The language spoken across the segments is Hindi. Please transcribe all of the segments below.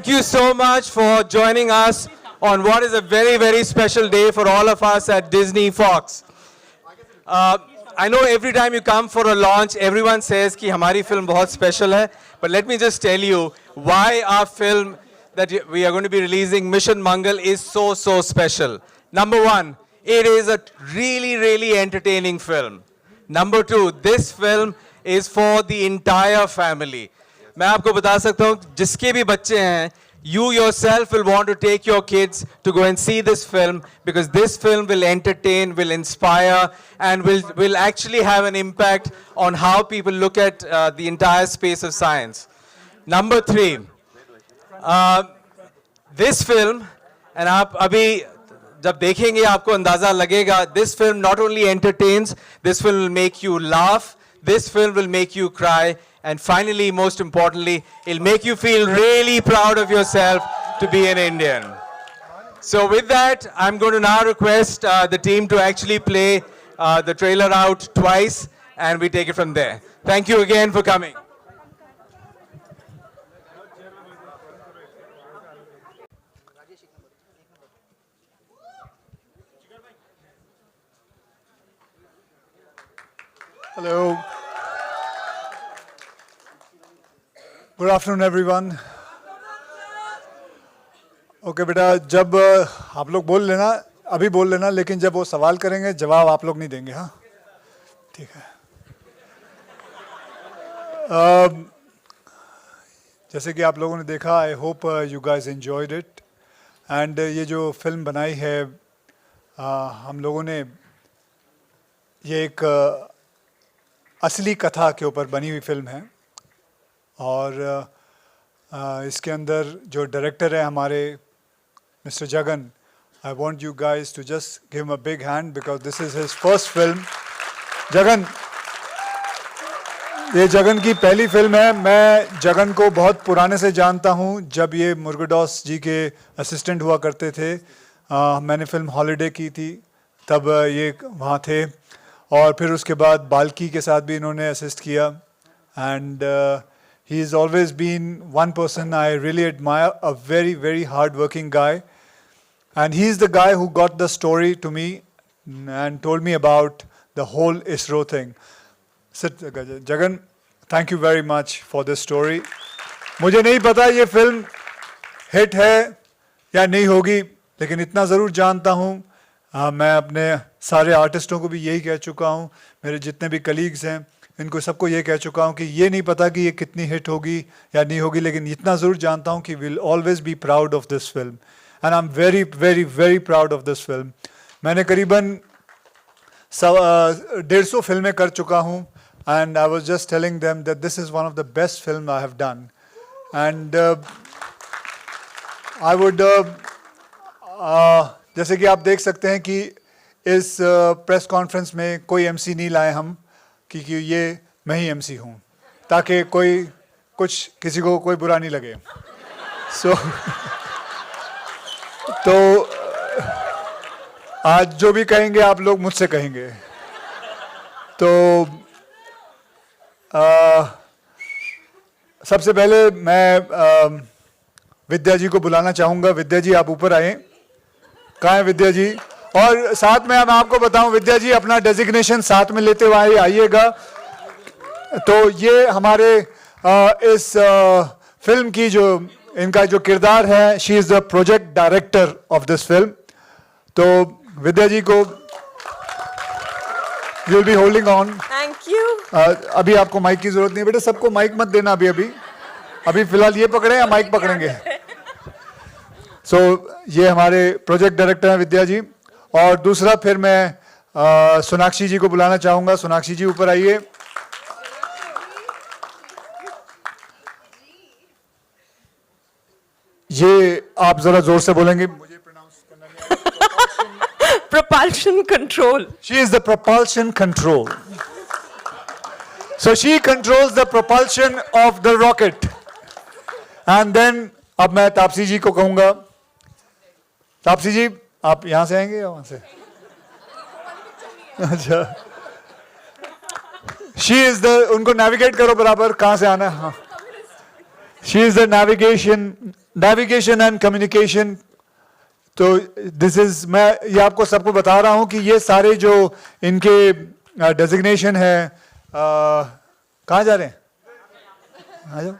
Thank you so much for joining us on what is a very, very special day for all of us at Disney Fox. I know every time you come for a launch, everyone says कि हमारी film बहुत special है. But let me just tell you why our film that we are going to be releasing, Mission Mangal, is so, so special. Number one, it is a really, really entertaining film. Number two, this film is for the entire family. मैं आपको बता सकता हूँ जिसके भी बच्चे हैं, you yourself will want to take your kids to go and see this film because this film will entertain, will inspire, and will actually have an impact on how people look at the entire space of science. Number three, this film, and आप अभी जब देखेंगे आपको अंदाजा लगेगा, this film not only entertains, this film will make you laugh, this film will make you cry, and finally, most importantly, it'll make you feel really proud of yourself to be an Indian. So with that, I'm going to now request the team to actually play the trailer out twice, and we take it from there. Thank you again for coming. Hello. Good afternoon, everyone. Okay, बेटा, जब आप लोग बोल लेना, अभी बोल लेना, लेकिन जब वो सवाल करेंगे, जवाब आप लोग नहीं देंगे, हाँ? ठीक है। जैसे कि आप लोगों ने देखा, I hope you guys enjoyed it. And ये जो फिल्म बनाई है, हम लोगों ने ये एक असली कथा के ऊपर बनी हुई फिल्म है और इसके अंदर जो डायरेक्टर है हमारे mister Jagan, I want you guys to just give him a big hand because this is his first film. Jagan, ये जगन की पहली फिल्म है. मैं जगन को बहुत पुराने से जानता हूँ, जब ये मुर्गदास जी के असिस्टेंट हुआ करते थे. मैंने फिल्म हॉलीडे की थी, तब ये वहाँ थे, और फिर उसके बाद बाल्की के साथ भी इन्होंने असिस्ट किया. And he has always been one person I really admire, a very, very hard-working guy. And he is the guy who got the story to me and told me about the whole ISRO thing. Sit, Jagan, thank you very much for this story. मुझे नहीं पता ये फिल्म हिट है या नहीं होगी, लेकिन इतना ज़रूर जानता हूँ, मैं अपने सारे आर्टिस्टों को भी यही कह चुका हूँ, मेरे जितने भी कलीग्स हैं इनको सबको ये कह चुका हूँ कि ये नहीं पता कि ये कितनी हिट होगी या नहीं होगी, लेकिन इतना ज़रूर जानता हूँ कि will always be proud of this film. And I am very very very proud of this film. मैंने करीबन 150 फिल्में कर चुका हूँ, and I was just telling them that this is one of the best film I have done. And I would, जैसे कि आप देख सकते हैं कि इस प्रेस कॉन्फ्रेंस में कोई एमसी नहीं लाए हम, क्योंकि ये मैं ही एमसी हूँ, ताकि किसी को कोई बुरा नहीं लगे. तो आज जो भी कहेंगे आप लोग मुझसे कहेंगे. तो सबसे पहले मैं विद्या जी को बुलाना चाहूँगा. विद्या जी, आप ऊपर आए. कहाँ है विद्या जी? और साथ में मैं आपको बताऊं, विद्या जी अपना डेजिग्नेशन साथ में लेते हुए आइएगा. तो ये हमारे इस फिल्म की जो इनका जो किरदार है, she is the project director of this film. तो विद्या जी को you will be holding on. Thank you. अभी आपको माइक की जरूरत नहीं है बेटा, सबको माइक मत देना अभी फिलहाल ये पकड़े या माइक पकड़ेंगे. सो ये हमारे प्रोजेक्ट डायरेक्टर हैं विद्या जी. और दूसरा फिर मैं सोनाक्षी जी को बुलाना चाहूँगा. सोनाक्षी जी ऊपर आइए. ये आप जरा जोर से बोलेंगे, मुझे प्रोनाउंस करना नहीं. Propulsion control. She is the propulsion control. So she controls the propulsion of the rocket. And then अब मैं तापसी जी को कहूँगा. तापसी जी, आप यहाँ से आएंगे या वहाँ से? अच्छा. She is the, उनको नेविगेट करो बराबर, कहाँ से आना है. हाँ. She is the navigation navigation and communication, तो दिस इज, मैं ये आपको सबको बता रहा हूं कि ये सारे जो इनके डेजिग्नेशन है, कहाँ जा रहे हैं, आ जाओ।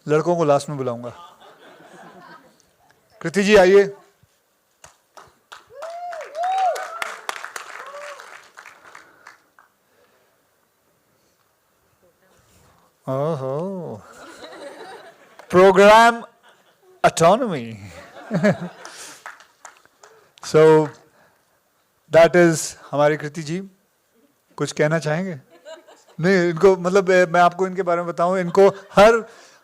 लड़कों को लास्ट में बुलाऊंगा। कृति जी आइए। ओहो, program autonomy. So that is हमारी कृति जी। कुछ कहना चाहेंगे? नहीं, इनको मतलब मैं आपको इनके बारे में बताऊं, इनको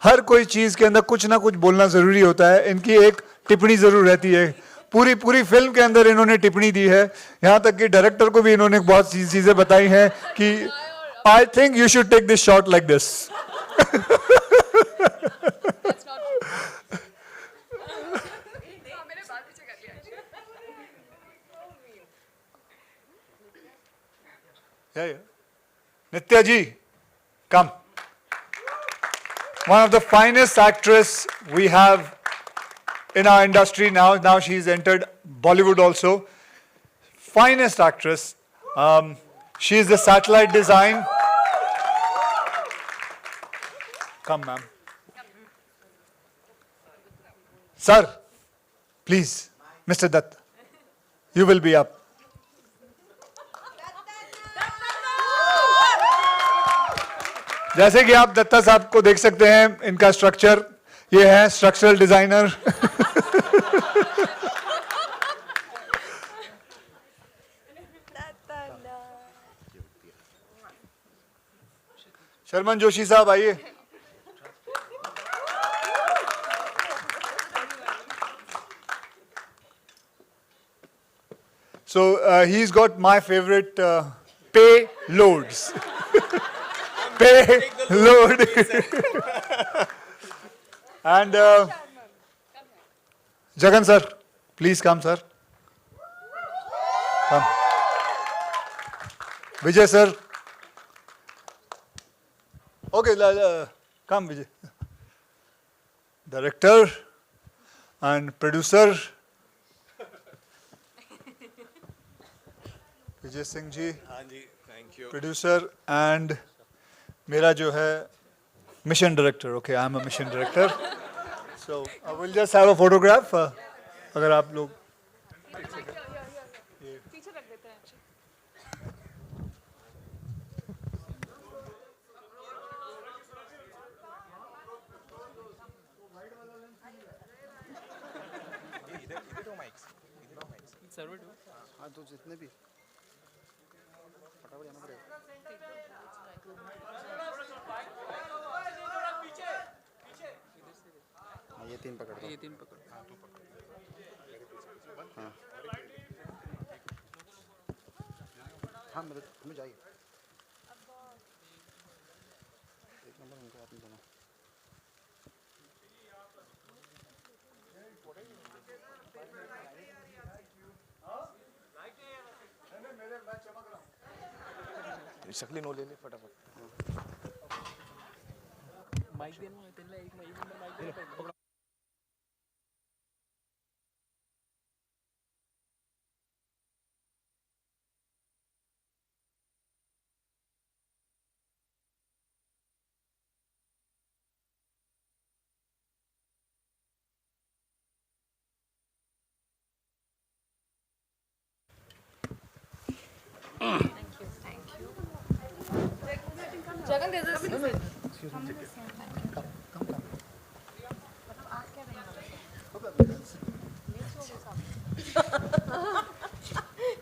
हर कोई चीज के अंदर कुछ ना कुछ बोलना जरूरी होता है। इनकी एक टिप्पणी जरूर रहती है। पूरी फिल्म के अंदर इन्होंने टिप्पणी दी है, यहाँ तक कि डायरेक्टर को भी इन्होंने बहुत सी चीजें बताई हैं कि I think you should take this shot like this. Nitya ji, come. One of the finest actress we have in our industry now. Now she's entered Bollywood also. Finest actress. She is the satellite design. Come, ma'am. Sir, please, Mr. Dutt, you will be up. जैसे कि आप दत्ता साहब को देख सकते हैं, इनका स्ट्रक्चर ये है, स्ट्रक्चरल डिजाइनर। शर्मन जोशी साहब आइए। So he's got my favorite payloads. Payload. And Jagan sir, please come sir. Come. Vijay sir. Okay, come Vijay. Director and producer Vijay Singh ji. हाँ जी, thank you. Producer and मेरा जो है mission director. Okay, I am a mission director. So I will just have a photograph. अगर आप लोग पीछे रख देते हैं। हाँ, तो जितने भी फटाफट जाना पड़ेगा। ये तीन पकड़ दो। हाँ हाँ, मतलब हमें जाइए। एक नंबर उनको आपने देना। शक्ली नो ले ले फटाफट। माइक देना है, तेरे एक नंबर माइक देना। Jagan, there's a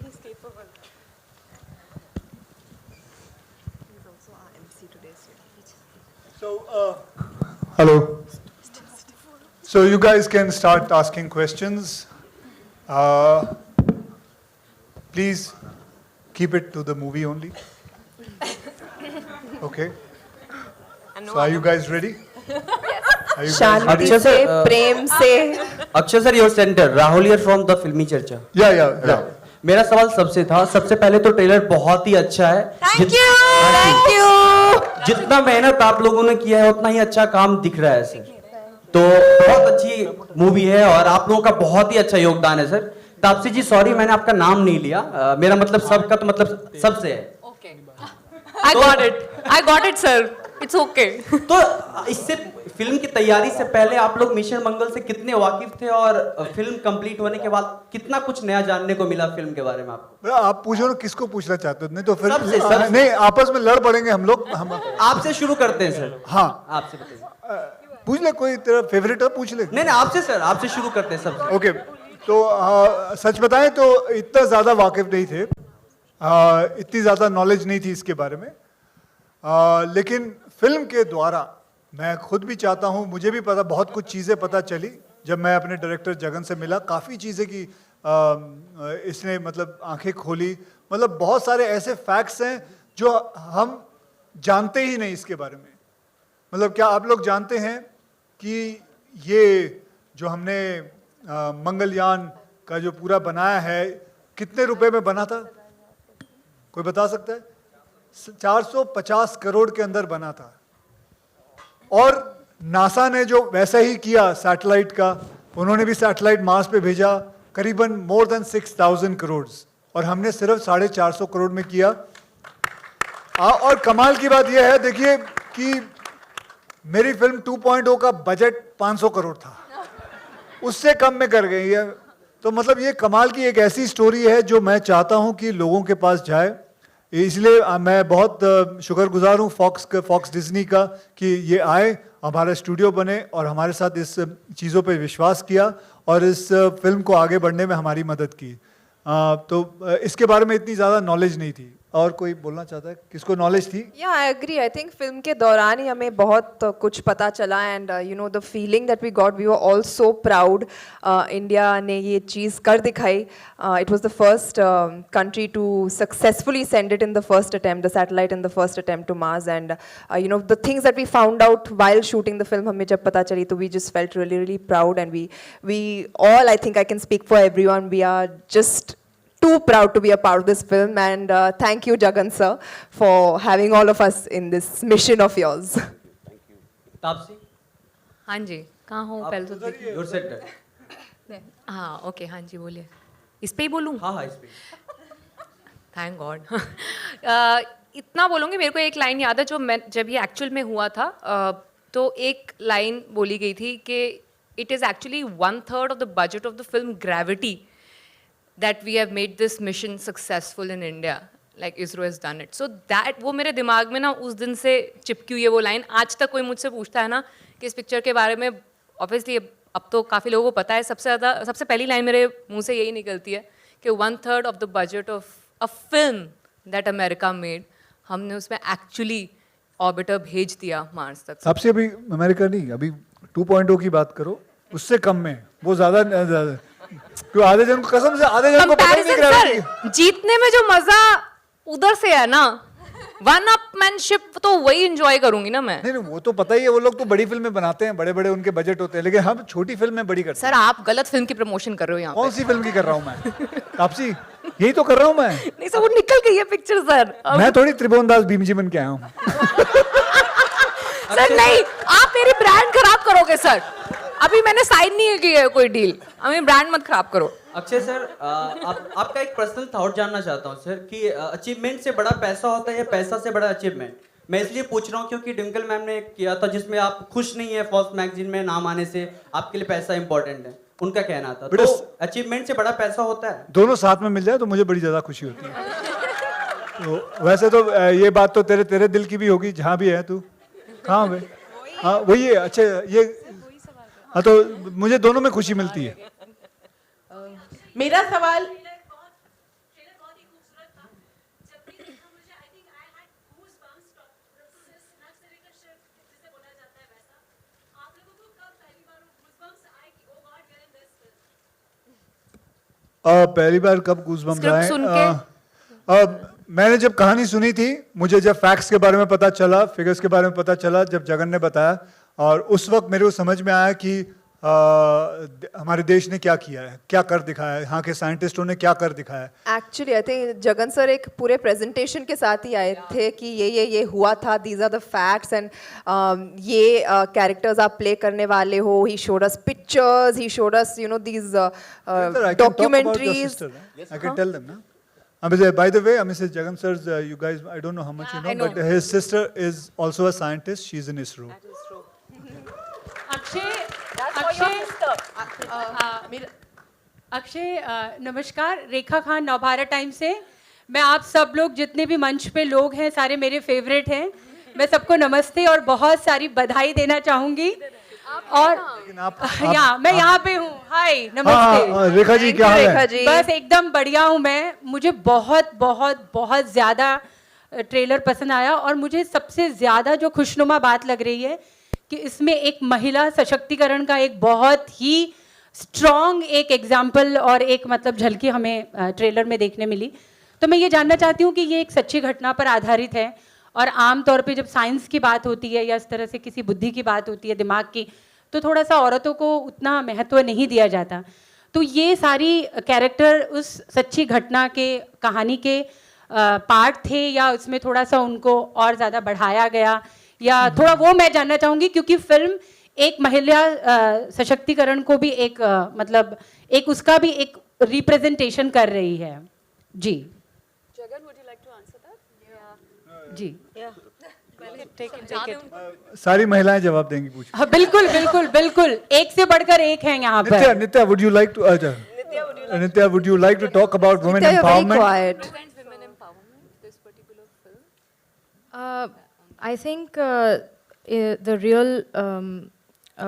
he's capable. He's also our MC today, So, hello. So you guys can start asking questions. Please keep it to the movie only. Okay. So are you guys ready? Are you guys Shanti ready? से, प्रेम से। Akshay sir, your centre Rahul here from the फिल्मी चर्चा। Yeah. मेरा सवाल सबसे था, सबसे पहले तो ट्रेलर बहुत ही अच्छा है। Thank you. Thank you. जितना मेहनत आप लोगों ने किया है उतना ही अच्छा काम दिख रहा है सर। तो बहुत अच्छी मूवी है और आप लोगों का बहुत ही अच्छा योगदान है सर। तापसी जी सॉरी मैंने आपका नाम नहीं लिया, मेरा मतलब सबका तो मतलब सबसे है। I got it, sir. It's okay. तो इससे फिल्म की तैयारी से पहले आप लोग मिशन मंगल से कितने वाकिफ थे और फिल्म कंप्लीट होने के बाद कितना कुछ नया जानने को मिला फिल्म के बारे में आपको? आप पूछो ना किसको पूछना चाहते हो, नहीं तो फिर सबसे। नहीं आपस में लड़ पड़ेंगे हम लोग। हम आपसे शुरू करते हैं सर। हाँ आपसे बताइए। पूछ ले, कोई तेरा फेवरेट है पूछ ले। नहीं नहीं आपसे सर, आपसे शुरू करते हैं सबसे। ओके तो सच बताएं तो इतना ज़्यादा वाकिफ नहीं थे, इतनी ज़्यादा नॉलेज नहीं थी इसके बारे में, लेकिन फिल्म के द्वारा मैं खुद भी चाहता हूँ, मुझे भी पता बहुत कुछ चीज़ें पता चली जब मैं अपने डायरेक्टर जगन से मिला। काफ़ी चीज़ें की इसने मतलब आंखें खोली, मतलब बहुत सारे ऐसे फैक्ट्स हैं जो हम जानते ही नहीं इसके बारे में। मतलब क्या आप लोग जानते हैं कि ये जो हमने मंगलयान का जो पूरा बनाया है कितने रुपए में बना था? कोई बता सकता है? 450 करोड़ के अंदर बना था। और नासा ने जो वैसा ही किया सैटेलाइट का, उन्होंने भी सैटेलाइट मार्स पे भेजा करीबन मोर देन 6000 करोड़, और हमने सिर्फ 450 करोड़ में किया। और कमाल की बात यह है देखिए कि मेरी फिल्म 2.0 का बजट 500 करोड़ था, उससे कम में कर गई है। तो मतलब ये कमाल की एक ऐसी स्टोरी है जो मैं चाहता हूं कि लोगों के पास जाए, इसलिए मैं बहुत शुक्रगुजार हूँ फॉक्स डिज्नी का कि ये आए, हमारा स्टूडियो बने और हमारे साथ इस चीज़ों पे विश्वास किया और इस फिल्म को आगे बढ़ने में हमारी मदद की। तो इसके बारे में इतनी ज़्यादा नॉलेज नहीं थी। और कोई बोलना चाहता है? किसको नॉलेज थी? Yeah, I agree. I think film के दौरान ही हमें बहुत कुछ पता चला and you know the feeling that we got, we were all so proud. India ने ये चीज़ कर दिखाई. It was the first country to successfully send it in the first attempt, the satellite in the first attempt to Mars, and you know the things that we found out while shooting the film हमें जब पता चली तो we just felt really really proud, and we all, I think I can speak for everyone, we are just too proud to be a part of this film, and thank you Jagan sir for having all of us in this mission of yours. Taapsee हाँ जी, कहाँ हूँ पहले तो देखिए। Your set. हाँ ओके, हाँ जी बोलिए। इस पे ही बोलूँ? हाँ हाँ इस पे। Thank God. इतना बोलूँगी, मेरे को एक लाइन याद है जब ये एक्चुअल में हुआ था, तो एक लाइन बोली गई थी कि it is actually 1/3 of the budget of the film gravity that we have made this mission successful in India, like ISRO has done it. So that वो मेरे दिमाग में ना उस दिन से चिपकी हुई है वो लाइन। आज तक कोई मुझसे पूछता है ना कि इस पिक्चर के बारे में, ऑब्वियसली अब तो काफ़ी लोगों को पता है, सबसे पहली लाइन मेरे मुंह से यही निकलती है कि 1/3 of the budget of a film that America made, हमने उसमें एक्चुअली ऑर्बिटर भेज दिया मार्स तक। सबसे अभी अमेरिका नहीं, अभी 2.0 की बात करो, उससे कम में वो ज़्यादा क्यों? आधे जन को कसम से आधे जन को पता ही नहीं Comparison, sir, जीतने में जो मजा उधर से है ना, वन अपमैनशिप तो वही एंजॉय करूंगी ना मैं। नहीं वो तो पता ही है, वो लोग तो बड़ी फिल्में बनाते हैं, बड़े बड़े उनके बजट होते हैं, लेकिन हम छोटी फिल्म में बड़ी करते सर आप गलत फिल्म की प्रमोशन कर रहे हो यहाँ हैं। कौन पे। सी फिल्म की कर रहा हूँ मैं? तापसी यही तो कर रहा हूँ मैं। नहीं सर, वो निकल गई है पिक्चर सर। मैं थोड़ी त्रिभुवनदास भीमजी बन के आया हूँ। सर नहीं, आप मेरी ब्रांड खराब करोगे सर। अभी मैंने साइन नहीं की है कोई डील, हमें ब्रांड मत खराब करो। अक्षय सर, आपका एक पर्सनल थॉट जानना चाहता हूँ सर कि अचीवमेंट से बड़ा पैसा होता है या पैसा से बड़ा अचीवमेंट? मैं इसलिए पूछ रहा हूँ क्योंकि डिंकल मैम ने किया था जिसमें आप खुश नहीं है फोर्ब्स मैगजीन में नाम आने से, आपके लिए पैसा इंपॉर्टेंट है, उनका कहना था। तो अचीवमेंट से बड़ा पैसा होता है? दोनों साथ में मिल जाए तो मुझे बड़ी ज्यादा खुशी होती है। तो वैसे तो ये बात तो तेरे दिल की भी होगी, जहाँ भी है तू। कहाँ भाई? हाँ वही है। अच्छा ये हाँ, तो मुझे दोनों में खुशी मिलती है। मेरा सवाल पहली बार कब गूज़बम्स स्क्रिप्ट आए? सुन के? मैंने जब कहानी सुनी थी, मुझे जब फैक्ट्स के बारे में पता चला, फिगर्स के बारे में पता चला, जब जगन ने बताया, और उस वक्त मेरे को समझ में आया कि हमारे देश ने क्या किया है, क्या कर दिखाया है, यहाँ के साइंटिस्टों ने क्या कर दिखाया है। Actually I think Jagan sir एक पूरे प्रेजेंटेशन के साथ ही आए थे कि ये हुआ था, these are the facts and ये कैरेक्टर्स आप प्ले करने वाले हो. He showed us pictures, he showed us you know these Sir, I can talk about your documentaries. sister, right? I can tell them, no? By the way, Mrs. Jagan sir, you guys, I don't know how much you know, I know. but his sister is also a scientist. She's in ISRO. Akshay नमस्कार, रेखा खान नवभारत टाइम से. मैं आप सब लोग जितने भी मंच पे लोग हैं सारे मेरे फेवरेट हैं. मैं सबको नमस्ते और बहुत सारी बधाई देना चाहूंगी. और मैं यहाँ पे हूँ. हाय नमस्ते. रेखा जी क्या हाल रेखा है? जी. बस एकदम बढ़िया हूँ मैं. मुझे बहुत बहुत बहुत ज़्यादा ट्रेलर पसंद आया और मुझे सबसे ज़्यादा जो खुशनुमा बात लग रही है कि इसमें एक महिला सशक्तिकरण का एक बहुत ही स्ट्रॉन्ग एक एग्जाम्पल और एक मतलब झलकी हमें ट्रेलर में देखने मिली. तो मैं ये जानना चाहती हूँ कि ये एक सच्ची घटना पर आधारित है और आम तौर पे जब साइंस की बात होती है या इस तरह से किसी बुद्धि की बात होती है, दिमाग की, तो थोड़ा सा औरतों को उतना महत्व नहीं दिया जाता. तो ये सारी कैरेक्टर उस सच्ची घटना के कहानी के पार्ट थे या उसमें थोड़ा सा उनको और ज़्यादा बढ़ाया गया, या थोड़ा वो मैं जानना चाहूँगी क्योंकि फिल्म एक महिला सशक्तिकरण को भी एक मतलब एक उसका भी एक रिप्रेजेंटेशन कर रही है. जी Jagan, would you like to answer that? जी सारी महिलाएं जवाब देंगी, पूछ. हाँ, बिल्कुल बिल्कुल बिल्कुल, एक से बढ़कर एक है यहाँ Nitya, पर. Nitya, would you like to? Nitya, would you like to talk about women Nitya, you're very empowerment? quiet. Women empowerment, this particular film. I think the real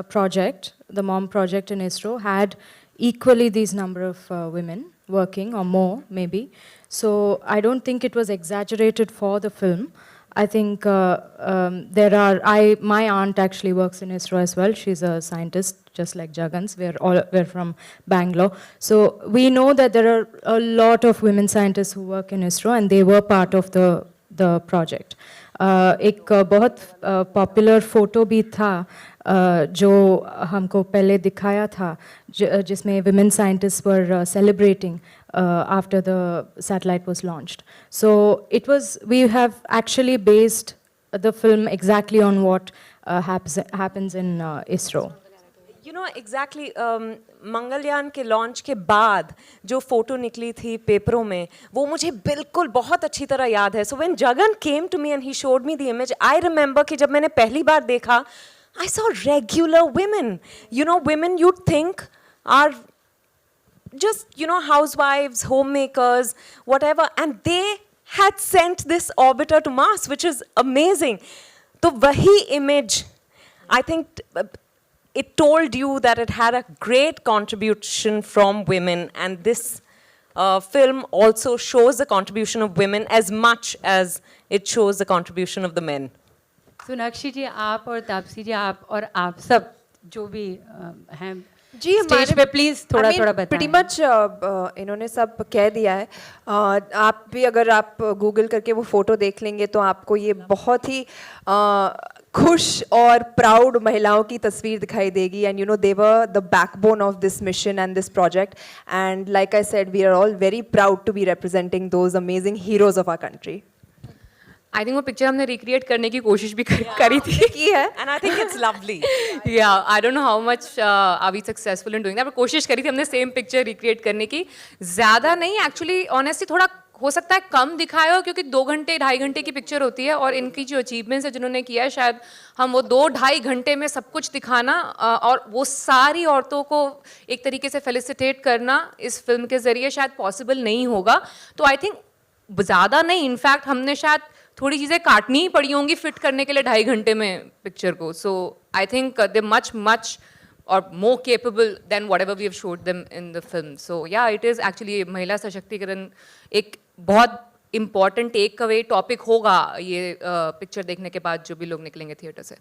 project, the MOM project in ISRO, had equally these number of women working, or more maybe. So I don't think it was exaggerated for the film. I think my aunt actually works in ISRO as well. She's a scientist, just like Jagan's. We're from Bangalore. So we know that there are a lot of women scientists who work in ISRO, and they were part of the project. एक बहुत पॉपुलर फ़ोटो भी था जो हमको पहले दिखाया था जिसमें women scientists were celebrating after the satellite was launched. So we have actually based the film exactly on what happens in ISRO. You know exactly, Mangalyaan के लॉन्च के बाद जो फोटो निकली थी पेपरों में वो मुझे बिल्कुल बहुत अच्छी तरह याद है. So when Jagan came to me and he showed me the image, I remember कि जब मैंने पहली बार देखा, I saw regular women. You know, women you'd think are just, you know, housewives, homemakers, whatever, and they had sent this orbiter to Mars, which is amazing. तो वही image, I think it told you that it had a great contribution from women, and this film also shows the contribution of women as much as it shows the contribution of the men. Sonakshi जी, आप और तापसी जी, आप और आप सब जो भी हैं जी स्टेज पे, प्लीज थोड़ा थोड़ा बताएं. pretty much इन्होंने सब कह दिया है. आप भी अगर आप गूगल करके वो फोटो देख लेंगे तो आपको ये बहुत ही खुश और प्राउड महिलाओं की तस्वीर दिखाई देगी. And you know they were the backbone of this mission and this project, and like I said we are all very proud to be representing those amazing heroes of our country. I think वो पिक्चर हमने रिक्रिएट करने की कोशिश भी करी थी की है. And I think it's lovely. Yeah, I don't know how much are we successful in doing that, but कोशिश करी थी हमने सेम पिक्चर रिक्रिएट करने की. ज़्यादा नहीं, एक्चुअली ऑनेस्टली थोड़ा हो सकता है कम दिखाया हो क्योंकि 2 घंटे 2.5 घंटे की पिक्चर होती है और इनकी जो अचीवमेंट्स है जिन्होंने किया है, शायद हम वो 2-2.5 घंटे में सब कुछ दिखाना और वो सारी औरतों को एक तरीके से फेलिसिटेट करना इस फिल्म के ज़रिए शायद पॉसिबल नहीं होगा. तो आई थिंक ज़्यादा नहीं, इनफैक्ट हमने शायद थोड़ी चीज़ें काटनी ही पड़ी होंगी फिट करने के लिए 2.5 घंटे में पिक्चर को. So I think they much or more capable than whatever we have showed them in the film. So yeah, it is actually महिला सशक्तिकरण एक बहुत important take away topic होगा ये पिक्चर देखने के बाद जो भी लोग निकलेंगे थिएटर से.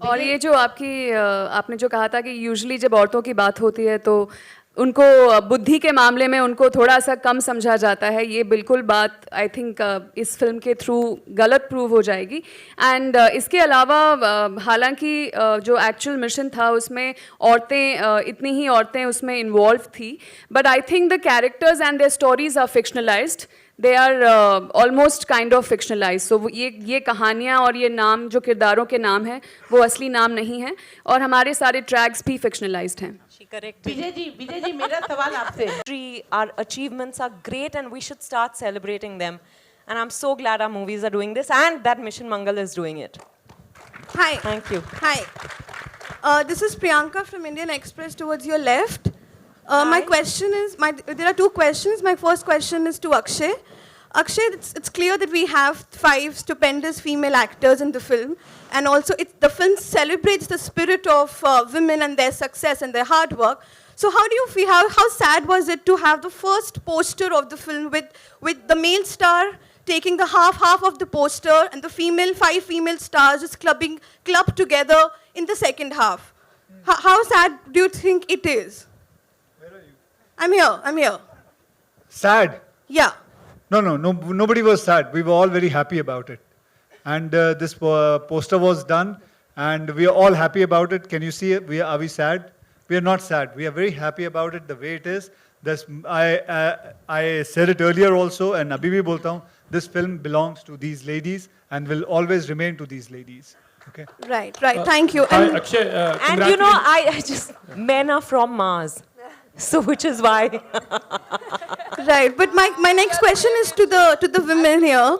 और ये जो आपने जो कहा था कि यूजुअली जब औरतों की बात होती है तो उनको बुद्धि के मामले में उनको थोड़ा सा कम समझा जाता है, ये बिल्कुल बात आई थिंक इस फिल्म के थ्रू गलत प्रूव हो जाएगी. एंड इसके अलावा हालांकि जो एक्चुअल मिशन था उसमें औरतें इतनी ही औरतें उसमें इन्वॉल्व थी, but I think the characters and their stories are fictionalised. They are almost kind of fictionalise. So ये कहानियाँ और ये नाम जो किरदारों के नाम हैं वो असली नाम नहीं हैं, और हमारे सारे ट्रैक्स भी फिक्शनलाइज्ड हैं. विजय जी मेरा सवाल आपसे. Our achievements are great and we should start celebrating them. And I'm so glad our movies are doing this and that Mission Mangal is doing it. Hi. Thank you. Hi. This is Priyanka from Indian Express towards your left. My question is, there are two questions. My first question is to Akshay. Akshay, it's clear that we have 5 stupendous female actors in the film, and also the film celebrates the spirit of women and their success and their hard work. So how do you feel, how sad was it to have the first poster of the film with the male star taking the half of the poster and the 5 female stars just clubbed together in the second half? How sad do you think it is? Where are you? I'm here. Sad? Yeah. No, nobody was sad. We were all very happy about it. And this poster was done, and we are all happy about it. Can you see it? Are we sad? We are not sad. We are very happy about it the way it is. I said it earlier also, and abhi bhi bolta hu, this film belongs to these ladies and will always remain to these ladies. Okay? Right. Thank you. Hi, And Akshay. And you know, I just, men are from Mars. So which is why. right, but my next question is to the women here.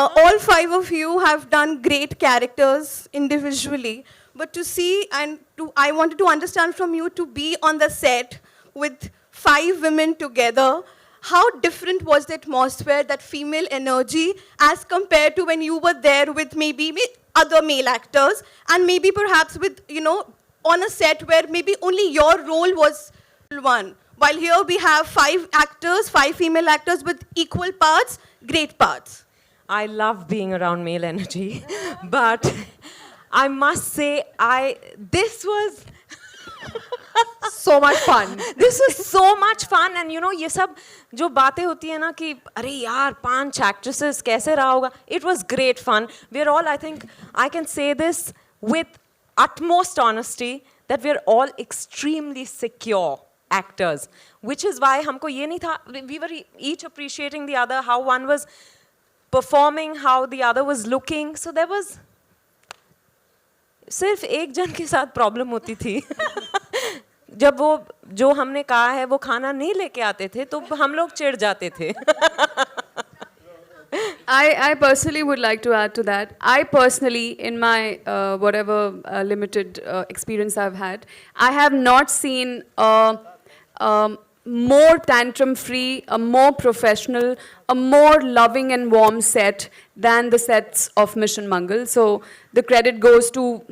All 5 of you have done great characters individually, but to see I wanted to understand from you, to be on the set with 5 women together, how different was the atmosphere, that female energy, as compared to when you were there with maybe other male actors, and maybe perhaps with, on a set where maybe only your role was one. While here we have 5 female actors with equal parts, great parts. I love being around male energy, but I must say, this was So much fun. this was so much fun, and ये सब जो बातें होती है ना कि अरे यार 5 actresses कैसे रहा होगा, it was great fun. We're all, I think I can say this with utmost honesty, that we're all extremely secure actors, which is why हमको ये नहीं था, we were each appreciating the other, how one was performing, how the other was looking. So there was सिर्फ एक जन के साथ प्रॉब्लम होती थी जब वो जो हमने कहा है वो खाना नहीं लेके आते थे तो हम लोग चिढ़ जाते थे. I personally would like to add to that. I personally, in my whatever limited experience I've had, I have not seen a more tantrum-free, a more professional, a more loving and warm set than the sets of Mission Mangal. So the credit goes to,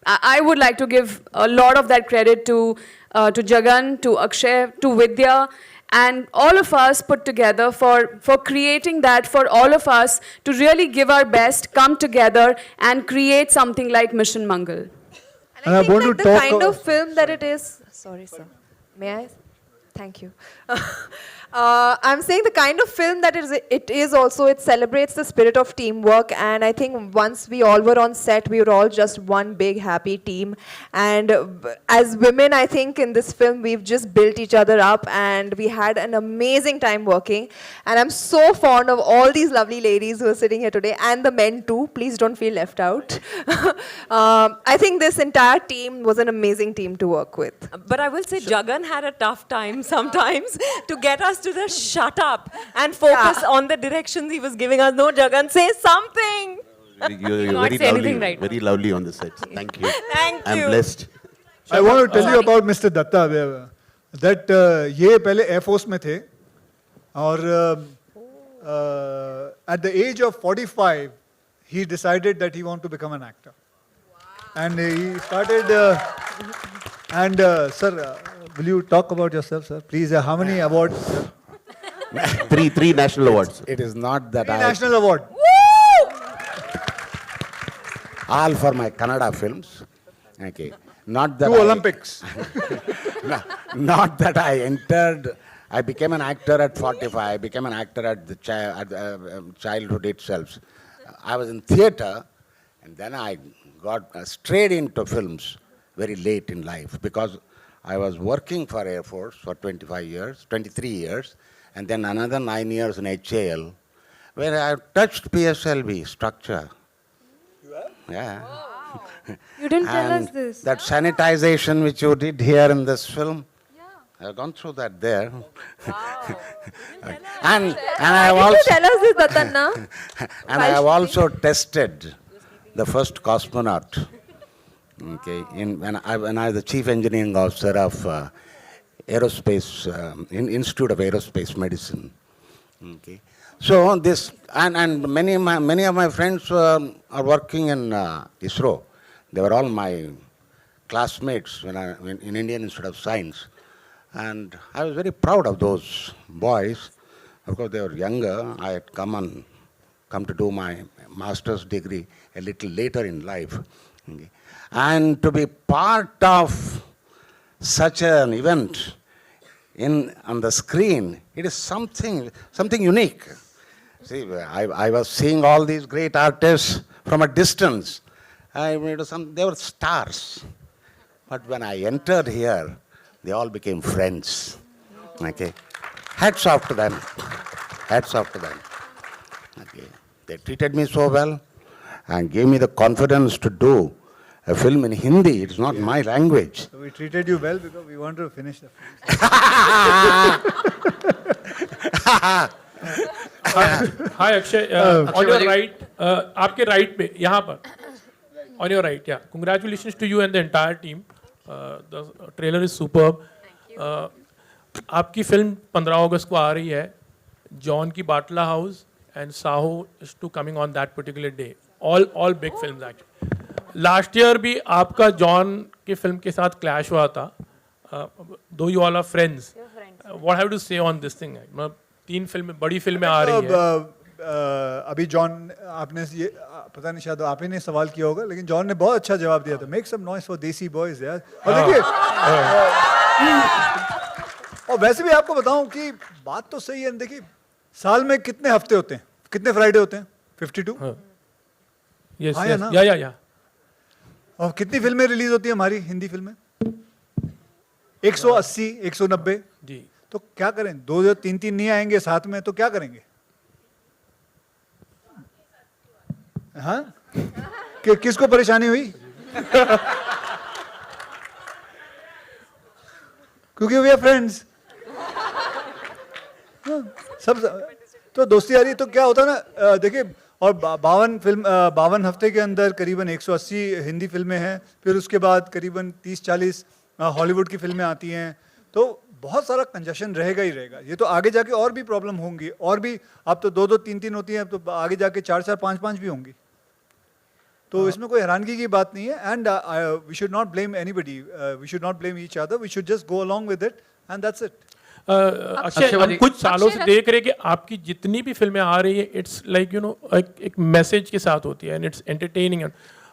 I would like to give a lot of that credit to Jagan, to Akshay, to Vidya, and all of us put together for creating that, for all of us to really give our best, come together and create something like Mission Mangal. And I think the kind of film that it is. Sorry, sir. May I? Thank you. I'm saying the kind of film that it is also, it celebrates the spirit of teamwork, and I think once we all were on set, we were all just one big happy team. And as women, I think in this film, we've just built each other up, and we had an amazing time working. And I'm so fond of all these lovely ladies who are sitting here today, and the men too. Please don't feel left out. I think this entire team was an amazing team to work with. But I will say Jagan had a tough time sometimes to get us to just shut up and focus on the directions he was giving us. No, Jagan, say something. You're Not very say lovely, anything right. very lovely on the set. Thank you. Thank I'm you. blessed. I want to tell you about Mr. Datta that ये पहले Air Force में थे और at the age of 45 he decided that he wanted to become an actor. And he started sir, will you talk about yourself, sir? Please, how many awards? three national awards. It is not that 3 I... national award. All for my Kannada films. Okay. not that To Olympics. not that I entered. I became an actor at 45. I became an actor at the childhood itself. I was in theatre, and then I got straight into films very late in life because I was working for Air Force for 23 years, and then another 9 years in HAL, where I touched PSLV structure. You have? Yeah. You didn't tell us And this. that sanitization which you did here in this film, I've gone through that there. and I have Why did you also tell us this, Datanna? and I have also tested the first cosmonaut. Okay, when I was the chief engineering officer of aerospace Institute of Aerospace Medicine. Okay, so this and many of my friends are working in ISRO. They were all my classmates when in Indian Institute of Science, and I was very proud of those boys. Of course, they were younger. I had come to do my master's degree a little later in life. Okay. And to be part of such an event on the screen, it is something unique. See, I was seeing all these great artists from a distance. They were stars. But when I entered here, they all became friends. Okay. Hats off to them. Hats off to them. Okay. They treated me so well and gave me the confidence to do a film in Hindi. It's not my language. So we treated you well because we wanted to finish the film. Hi Akshay, on your right, आपके right पे यहाँ पर, on your right, yeah. Congratulations to you and the entire team. The trailer is superb. आपकी फिल्म 15 अगस्त को आ रही है. John की बाटला house and Saho is to coming on that particular day. All big films actually. Last year भी आपका जॉन की फिल्म के साथ क्लैश हुआ था. Though you all are friends. What have you to say on this thing? मतलब 3 फिल्में बड़ी फिल्में आ रही हैं. अभी जॉन आपने ये पता नहीं शायद आप ही ने सवाल किया होगा, लेकिन जॉन ने बहुत अच्छा जवाब दिया था. मेक सम नॉइस फॉर देसी बॉयज यार. और देखिए और वैसे भी आपको बताऊं कि बात तो सही है. देखिए साल में कितने हफ्ते होते हैं, कितने फ्राइडे होते हैं? 52. Yes, हाँ, yes. ना? या. और कितनी फिल्में रिलीज होती है हमारी हिंदी फिल्में? 180, 190. जी. तो क्या करें? 2 3 नहीं आएंगे साथ में तो क्या करेंगे? हाँ? किसको परेशानी हुई? क्योंकि वी आर फ्रेंड्स. सब तो दोस्ती आ रही. तो क्या होता है ना, देखिए, और 52 हफ्ते के अंदर करीबन 180 हिंदी फिल्में हैं. फिर उसके बाद करीबन 30-40 हॉलीवुड की फिल्में आती हैं. तो बहुत सारा कंजेशन रहेगा ही रहेगा. ये तो आगे जाके और भी प्रॉब्लम होंगी, और भी. अब तो 2-2 3-3 होती हैं, तो आगे जाके 4-4 5-5 भी होंगी. तो इसमें कोई हैरानगी की बात नहीं है. And we should not blame anybody, we should not blame each other, we should just go along with it and that's it. Akshay, हम कुछ सालों से देख रहे कि आपकी जितनी भी फिल्में आ रही है, इट्स लाइक यू नो एक मैसेज के साथ होती है एंड इट्स एंटरटेनिंग.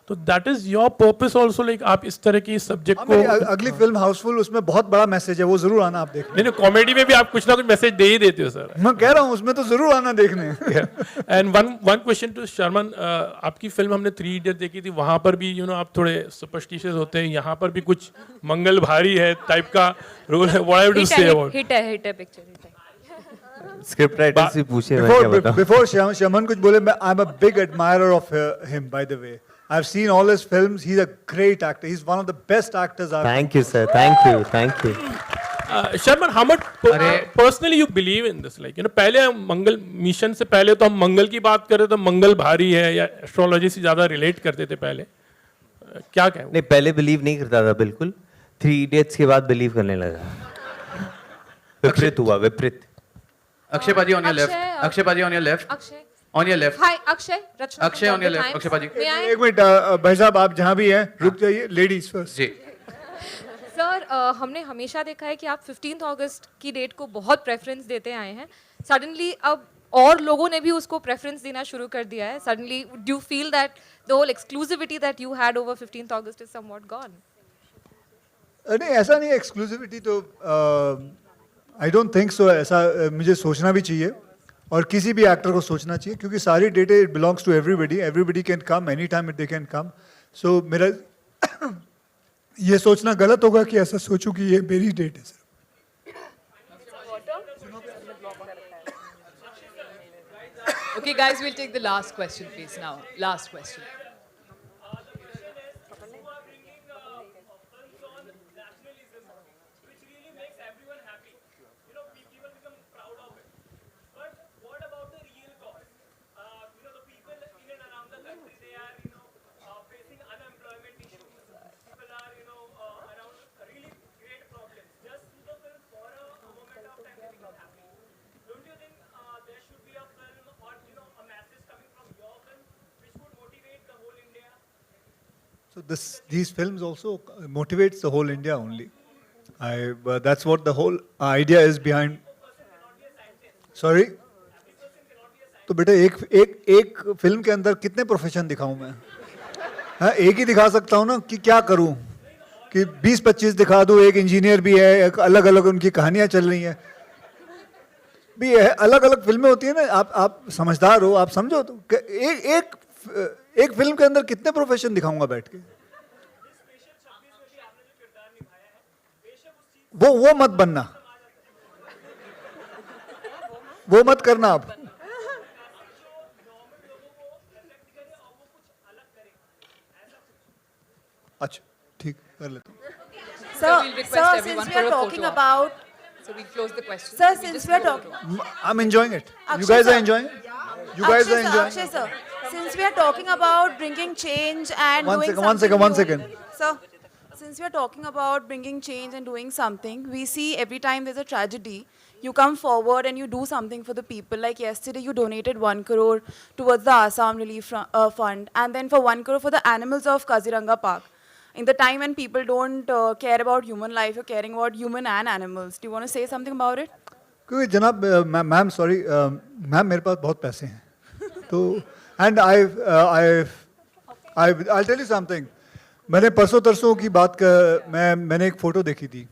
तो that is your purpose also, like आप इस तरह की सब्जेक्ट को. अगली फिल्म हाउसफुल, उसमें बहुत बड़ा मैसेज है, वो जरूर आना आप देखने. नहीं, कॉमेडी में भी आप कुछ ना कुछ मैसेज दे ही देते हो सर. मैं कह रहा हूँ उसमें तो जरूर आना देखने. And one question to Sharman. आपकी फिल्म हमने 3 इडियट देखी थी, वहां पर भी आप थोड़े सुपरस्टिशियस होते हैं. यहाँ पर भी कुछ मंगल भारी है टाइप का रोल है. What have to say about hit है पिक्चर. स्क्रिप्ट राइटर से पूछे मैं क्या बताऊं. Before शर्मन कुछ बोले, I'm a big admirer of him, by the way. I've seen all his films. He's a great actor. He's one of the best actors I've. Thank you, sir. Thank you. Sharman, how much personally you believe in this? Like पहले हम मंगल मिशन से पहले तो हम मंगल की बात कर रहे थे, मंगल भारी है या एस्ट्रोलॉजी से ज्यादा रिलेट करते थे पहले. क्या कहें? नहीं, पहले बिलीव नहीं करता था बिल्कुल. 3 इडियट्स के बाद बिलीव करने लगा. विपरीत हुआ, विपरीत. Akshay Paji on your left. Akshay Paji on your left. Akshay. On your left. Hi, Akshay. Akshay on your left. Akshay Paji. एक मिनट भाई साहब, आप जहाँ भी हैं रुक जाइए. Ladies first. जी. सर, हमने हमेशा देखा है कि आप 15 अगस्त की डेट को बहुत प्रेफरेंस देते आए हैं. सडनली अब और लोगों ने भी उसको प्रेफरेंस देना शुरू कर दिया है. Suddenly do you feel that the whole exclusivity that you had over 15 August is somewhat gone? नहीं ऐसा नहीं, एक्सक्लूसिविटी तो आई डोंट थिंक सो, ऐसा मुझे सोचना भी चाहिए और किसी भी एक्टर को सोचना चाहिए, क्योंकि सारी data it belongs to everybody, everybody can come any time they can come. So मेरा ये सोचना गलत होगा कि ऐसा सोचूं कि ये मेरी डेट है sir. Okay, guys, we'll take the last question, please. Now, last question. So these films also motivates the whole India only. That's what the whole idea is behind. Sorry. तो बेटा एक फिल्म के अंदर कितने प्रोफेशन दिखाऊं मैं? हाँ, एक ही दिखा सकता हूँ ना, कि क्या करूं कि 20-25 दिखा दूं. एक इंजीनियर भी है, एक अलग अलग उनकी कहानियां चल रही हैं भी है, अलग अलग फिल्में होती है ना. आप समझदार हो, आप समझो तो एक फिल्म के अंदर कितने प्रोफेशन दिखाऊंगा बैठ के. वो मत बनना, वो मत करना आप. अच्छा ठीक, कर लेता हूँ. So we'll request everyone for a photo op. So we'll close the question. Sir, since we are talking, I'm enjoying it. You Akshay guys sir. are enjoying? You guys are enjoying? Akshay sir, since we are talking about bringing change and One doing second, something one new- second. Sir, since we are talking about bringing change and doing something, we see every time there's a tragedy, you come forward and you do something for the people. Like yesterday, you donated 1 crore towards the Assam Relief Fund, and then for 1 crore for the animals of Kaziranga Park. In the time when people don't care about human life, you're caring about human and animals. Do you want to say something about it? क्योंकि जनाब मैम सॉरी मैम, मेरे पास बहुत पैसे हैं तो and I'll tell you something. मैंने परसों तरसों की बात कर, मैंने एक फ़ोटो देखी थी,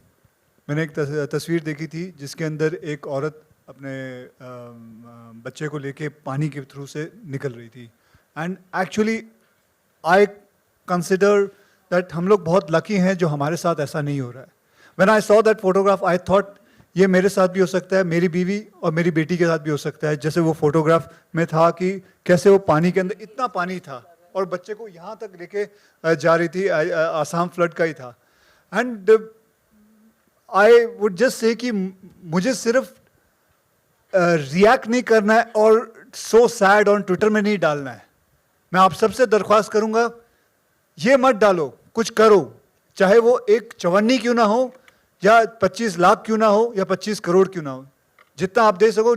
मैंने एक तस्वीर देखी थी जिसके अंदर एक औरत अपने बच्चे को लेके पानी के थ्रू से निकल रही थी. And actually I consider that हम लोग बहुत लकी हैं जो हमारे साथ ऐसा नहीं हो रहा है. When I saw that photograph I thought ये मेरे साथ भी हो सकता है, मेरी बीवी और मेरी बेटी के साथ भी हो सकता है. जैसे वो फोटोग्राफ में था कि कैसे वो पानी के अंदर, इतना पानी था और बच्चे को यहाँ तक लेके जा रही थी, आसाम फ्लड का ही था. And I would just say कि मुझे सिर्फ रिएक्ट नहीं करना है और सो सैड ऑन ट्विटर में नहीं डालना है. मैं आप सबसे दरख्वास्त करूंगा, ये मत डालो, कुछ करो, चाहे वो एक चवन्नी क्यों ना हो या 25 लाख क्यों ना हो या 25 करोड़ क्यों ना हो, जितना आप दे सको.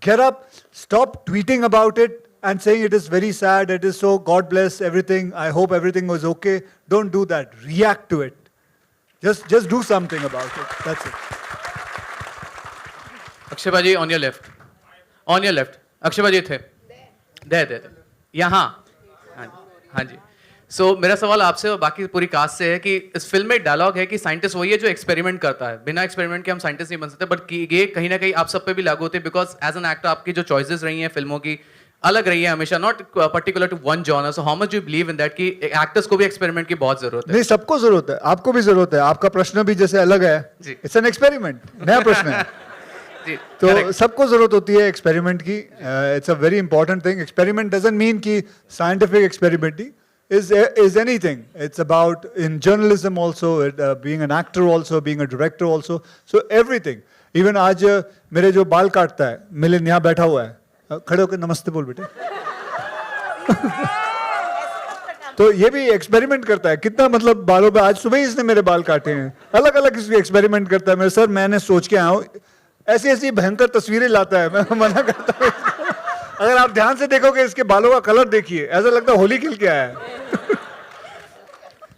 Get up, stop tweeting about it and saying it is very sad, it is so, God bless everything, I hope everything was okay. Don't do that. React to it. Just do something about it. That's it. Akshay भाजी on your left. On your left. Akshay भाजी थे. दे. यहाँ. हाँ जी. So मेरा सवाल आपसे और बाकी पूरी कास्ट से है कि इस फिल्म में एक डायलॉग है कि साइंटिस्ट वही है जो एक्सपेरिमेंट करता है. बिना एक्सपेरिमेंट के हम साइंटिस्ट नहीं बन सकते, बट ये कहीं ना कहीं आप सब पे भी लागू होते हैं, बिकॉज एज एन एक्टर आपकी जो चॉइसेस रही हैं फिल्मों की अलग रही है हमेशा, not particular to one genre. So how much you believe in that कि एक्टर्स को भी एक्सपेरिमेंट की बहुत जरूरत है? नहीं, सबको जरूरत है, आपको भी जरूरत है. आपका प्रश्न भी जैसे अलग है, इट्स एन एक्सपेरिमेंट, नया प्रश्न है. तो सबको जरूरत होती है एक्सपेरिमेंट की. It's a very important thing. Experiment doesn't mean कि साइंटिफिक एक्सपेरिमेंट ही is anything. It's about in journalism also, being an actor also, being a director also. So everything. Even आज मेरे जो बाल काटता है, मिलिन यहाँ बैठा हुआ है, खड़े होकर नमस्ते बोल बेटे. तो ये भी एक्सपेरिमेंट करता है. कितना मतलब बालों पे, आज सुबह ही इसने मेरे बाल काटे हैं. अलग अलग एक्सपेरिमेंट करता है. मेरे सर मैंने सोच के आया हूँ, ऐसी ऐसी भयंकर तस्वीरें लाता है, मैं मना करता हूँ. अगर आप ध्यान से देखोगे इसके बालों का कलर देखिए, ऐसा लगता है होली खेल के आया है.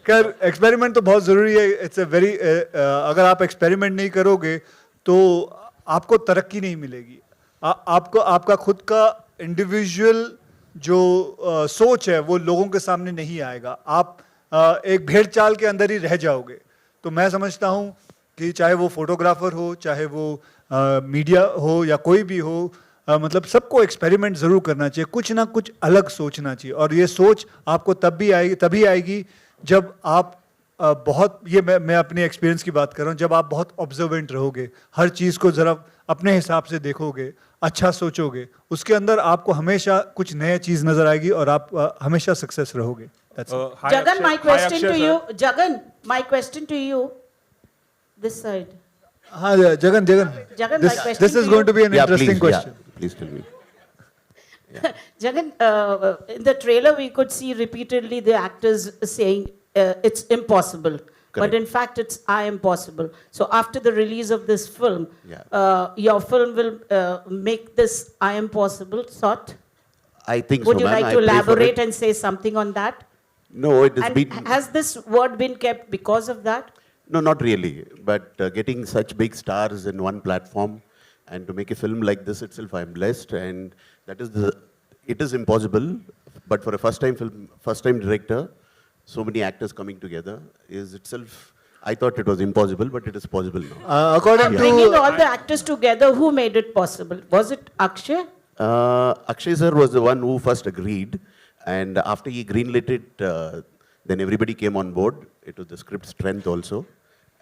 खैर एक्सपेरिमेंट तो बहुत जरूरी है. इट्स अ वेरी, अगर आप एक्सपेरिमेंट नहीं करोगे तो आपको तरक्की नहीं मिलेगी. आपको आपका खुद का इंडिविजुअल जो सोच है वो लोगों के सामने नहीं आएगा. आप एक भेड़ चाल के अंदर ही रह जाओगे. तो मैं समझता हूँ कि चाहे वो फोटोग्राफर हो, चाहे वो मीडिया हो या कोई भी हो, मतलब सबको एक्सपेरिमेंट ज़रूर करना चाहिए, कुछ ना कुछ अलग सोचना चाहिए। और ये सोच आपको तभी आएगी जब आप बहुत, ये मैं अपने एक्सपीरियंस की बात कर रहा हूँ, जब आप बहुत ऑब्जर्वेंट रहोगे, हर चीज़ को ज़रा अपने हिसाब से देखोगे, अच्छा सोचोगे, उसके अंदर आपको हमेशा कुछ नया चीज़ नज़र आएगी और आप हमेशा सक्सेस रहोगे। Jagan, my question to you. Jagan, my question to you. This side. हाँ, Jagan, Jagan, my question this is going to be an interesting please, question. Please tell me. Jagan, in the trailer we could see repeatedly the actors saying it's impossible. But in fact, it's I am possible. So after the release of this film, your film will make this I am possible sort? I think Would so, you ma'am. like to elaborate and say something on that? No, it has And been... has this word been kept because of that? No, not really. But getting such big stars in one platform and to make a film like this itself, I'm blessed. And that is it is impossible. But for a first-time director, so many actors coming together is itself, I thought it was impossible, but it is possible now. According to... Bringing all the actors together, who made it possible? Was it Akshay? Akshay sir was the one who first agreed. And after he greenlit it, then everybody came on board. It was the script strength also.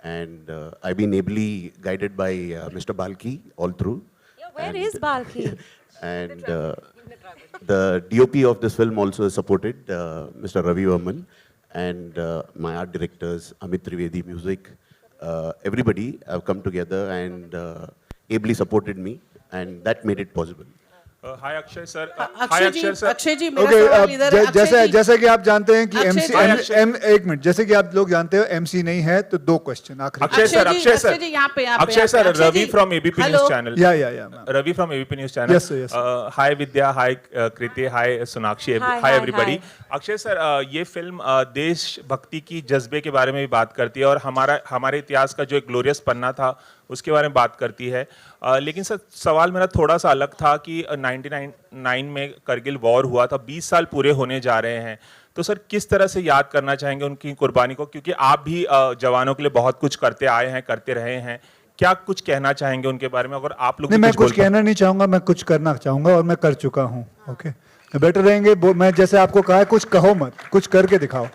And I've been ably guided by Mr. Balki all through. Yeah, where is Balki? And the DOP of this film also supported Mr. Ravi Varman. And my art directors, Amit Trivedi, music, everybody have come together and ably supported me. And that made it possible. Hi Akshay sir. Akshay ji मेरा सवाल इधर है। जैसे कि आप जानते हैं कि एक मिनट, जैसे कि आप लोग जानते हो MC नहीं है, तो 2 क्वेश्चन आखिरी। अक्षय जी यहाँ पे Akshay sir, Ravi from ABP news channel. या Ravi from ABP news channel. Yes yes. Hi Vidya, hi Kriti, hi Sonakshi, hi everybody. Akshay sir, ये फिल्म देशभक्ति की जज्बे के बारे में भी बात करती है और हमारे इतिहास का जो एक ग्लोरियस पन्ना था उसके बारे में बात करती है। लेकिन सर सवाल मेरा थोड़ा सा अलग था कि 1999 में करगिल वॉर हुआ था, 20 साल पूरे होने जा रहे हैं, तो सर किस तरह से याद करना चाहेंगे उनकी कुर्बानी को, क्योंकि आप भी जवानों के लिए बहुत कुछ करते आए हैं, करते रहे हैं, क्या कुछ कहना चाहेंगे उनके बारे में? अगर आप लोग नहीं, मैं कुछ कहना नहीं चाहूँगा, मैं कुछ करना चाहूँगा और मैं कर चुका हूँ। ओके, बेटर रहेंगे। मैं जैसे आपको कहा है, कुछ कहो मत, कुछ करके दिखाओ।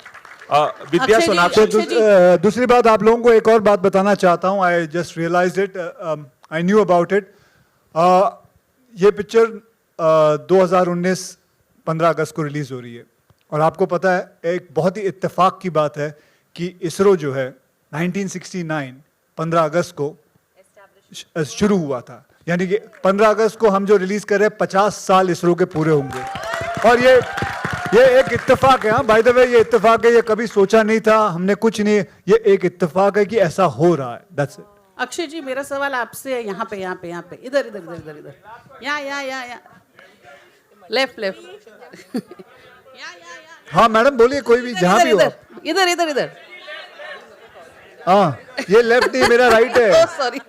विद्या सोनाक्षी। दूसरी बात, आप लोगों को एक और बात बताना चाहता हूँ। I just realized it, I knew about it. ये पिक्चर 2019 15 अगस्त को रिलीज हो रही है और आपको पता है, एक बहुत ही इत्तेफाक की बात है कि इसरो जो है 1969 15 अगस्त को शुरू हुआ था, यानी कि 15 अगस्त को हम जो रिलीज कर रहे हैं 50 साल इसरो के पूरे होंगे। और ये एक इत्तेफाक है। हाँ, बाय द वे ये इत्तेफाक है, ये कभी सोचा नहीं था हमने, कुछ नहीं, ये एक इत्तेफाक है कि ऐसा हो रहा है। That's it. अक्षय जी मेरा सवाल आपसे है, यहाँ पे इधर यहाँ लेफ्ट हाँ मैडम बोलिए, कोई भी जहाँ भी हो। इधर हाँ, ये लेफ्ट नहीं, मेरा राइट है। सॉरी।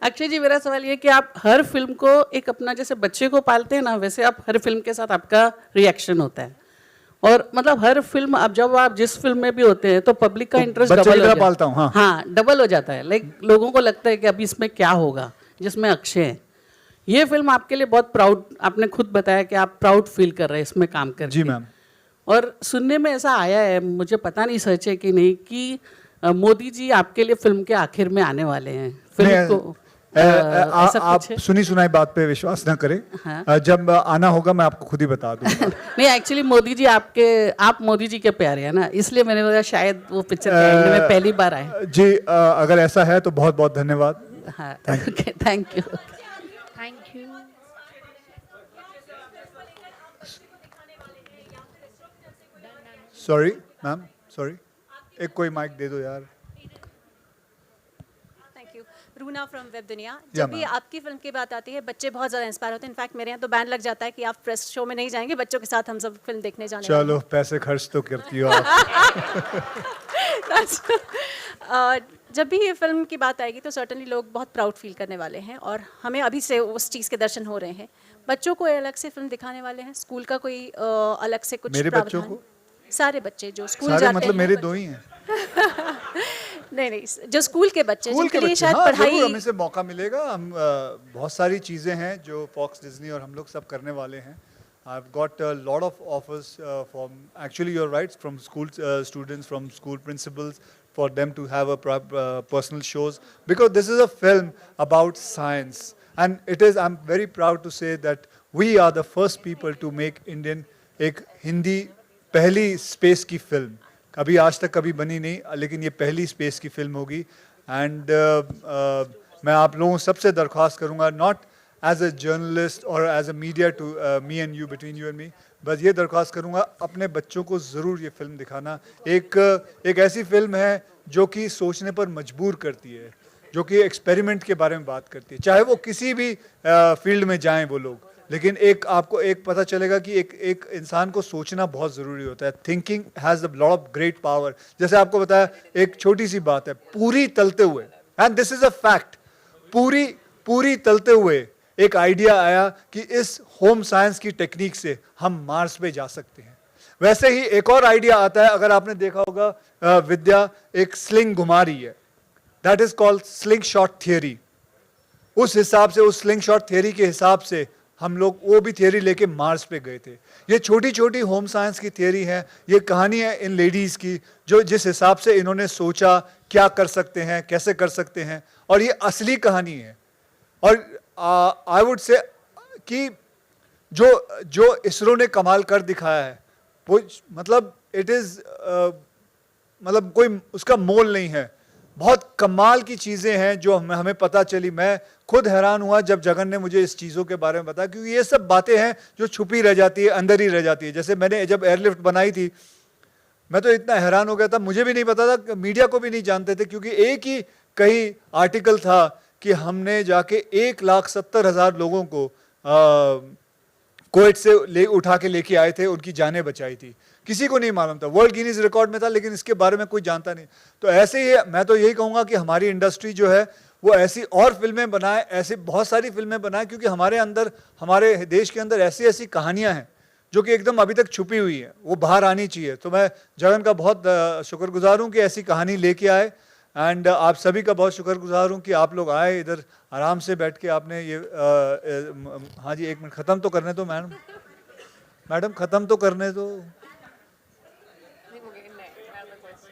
अक्षय जी मेरा सवाल ये कि आप हर फिल्म को एक अपना जैसे बच्चे को पालते हैं ना, वैसे आप हर फिल्म के साथ आपका रिएक्शन होता है और मतलब हर फिल्म, अब जब आप जिस फिल्म में भी होते हैं तो पब्लिक का इंटरेस्ट डबल हो जाता है। हाँ, डबल हो जाता है। लाइक लोगों को लगता है कि अभी इसमें क्या होगा, जिसमें अक्षय है। ये फिल्म आपके लिए बहुत प्राउड, आपने खुद बताया कि आप प्राउड फील कर रहे हैं इसमें काम करके। जी मैम। और सुनने में ऐसा आया है, मुझे पता नहीं सच है कि नहीं, कि मोदी जी आपके लिए फिल्म के आखिर में आने वाले हैं। फिल्म को आप सुनी सुनाई बात पे विश्वास ना करें। हाँ। जब आना होगा मैं आपको खुद ही बता दूंगा। नहीं, एक्चुअली मोदी जी आप मोदी जी के प्यारे हैं ना, इसलिए मैंने बोला शायद वो पिक्चर के एंड में पहली बार आए। जी, अगर ऐसा है तो बहुत बहुत धन्यवाद। हाँ, thank you. Sorry ma'am, sorry, एक कोई माइक दे दो यार। रूना फ्रॉम वेब दुनिया। जब भी आपकी फिल्म की बात आती है बच्चे बहुत ज़्यादा इंस्पायर होते हैं। इनफैक्ट मेरे यहाँ तो बैन लग जाता है कि आप प्रेस शो में नहीं जाएंगे, बच्चों के साथ हम सब फिल्म देखने जाने। चलो, पैसे खर्च तो करती हो आप। जब भी ये फिल्म की बात आएगी तो सर्टनली लोग बहुत प्राउड फील करने वाले हैं और हमें अभी से उस चीज़ के दर्शन हो रहे हैं। बच्चों को अलग से फिल्म दिखाने वाले हैं, स्कूल का कोई अलग से कुछ? मेरे बच्चों को? सारे बच्चे जो स्कूल सारे जाते मतलब हैं। मेरे 2 ही हैं। नहीं नहीं, जो स्कूल के बच्चे स्कूल जिनके के लिए बच्चे, शायद हाँ, पढ़ाई जरूर हमें से मौका मिलेगा। हम बहुत सारी चीज़ें हैं जो फॉक्स डिज्नी और हम लोग सब करने वाले हैं। I've got a lot of offers from, actually you're right, from school students, from school principals, for them to have a personal shows, because this is a film about science, and it is, I'm very proud to say that we are the first people to make Indian एक हिंदी पहली स्पेस की फिल्म, कभी आज तक कभी बनी नहीं, लेकिन ये पहली स्पेस की फिल्म होगी। एंड मैं आप लोगों सबसे दरख्वास्त करूँगा, नॉट एज अ जर्नलिस्ट और as a media to me and you, between you and me, बस ये दरख्वास्त करूँगा अपने बच्चों को ज़रूर ये फिल्म दिखाना। एक ऐसी फिल्म है जो कि सोचने पर मजबूर करती है, जो कि एक्सपेरिमेंट के बारे में बात करती है, चाहे वो किसी भी फील्ड में जाएं वो लोग, लेकिन एक आपको एक पता चलेगा कि एक इंसान को सोचना बहुत ज़रूरी होता है। Thinking has a lot of great power. जैसे आपको बताया, एक छोटी सी बात है, पूरी तलते हुए, and this is a fact, पूरी तलते हुए एक आइडिया आया कि इस होम साइंस की टेक्निक से हम मार्स पे जा सकते हैं। वैसे ही एक और आइडिया आता है, अगर आपने देखा होगा विद्या एक स्लिंग घुमा रही है, that is called sling shot theory. उस हिसाब से, उस स्लिंग शॉट थियरी के हिसाब से हम लोग वो भी थियरी लेके मार्स पे गए थे। ये छोटी छोटी होम साइंस की थियरी है, ये कहानी है इन लेडीज़ की, जो जिस हिसाब से इन्होंने सोचा क्या कर सकते हैं, कैसे कर सकते हैं, और ये असली कहानी है। और आई वुड से कि जो इसरो ने कमाल कर दिखाया है, वो मतलब इट इज़ मतलब कोई उसका मोल नहीं है। बहुत कमाल की चीज़ें हैं जो हमें पता चली। मैं खुद हैरान हुआ जब जगन ने मुझे इस चीज़ों के बारे में बताया, क्योंकि ये सब बातें हैं जो छुपी रह जाती है, अंदर ही रह जाती है। जैसे मैंने जब एयरलिफ्ट बनाई थी, मैं तो इतना हैरान हो गया था, मुझे भी नहीं पता था, मीडिया को भी नहीं जानते थे, क्योंकि एक ही कहीं आर्टिकल था कि हमने जाके 1,70,000 लोगों को कुवैत से उठा के लेके आए थे, उनकी जानें बचाई थी। किसी को नहीं मालूम था, वर्ल्ड गिनीज रिकॉर्ड में था, लेकिन इसके बारे में कोई जानता नहीं। तो ऐसे ही मैं तो यही कहूँगा कि हमारी इंडस्ट्री जो है वो ऐसी और फिल्में बनाए, ऐसी बहुत सारी फिल्में बनाए, क्योंकि हमारे अंदर, हमारे देश के अंदर ऐसी ऐसी कहानियाँ हैं जो कि एकदम अभी तक छुपी हुई हैं, वो बाहर आनी चाहिए। तो मैं जगन का बहुत शुक्रगुजार हूँ कि ऐसी कहानी लेके आए, एंड आप सभी का बहुत शुक्रगुजार हूँ कि आप लोग आए इधर, आराम से बैठ के आपने ये हाँ जी, एक मिनट ख़त्म तो करने दो मैडम ख़त्म तो करने दो।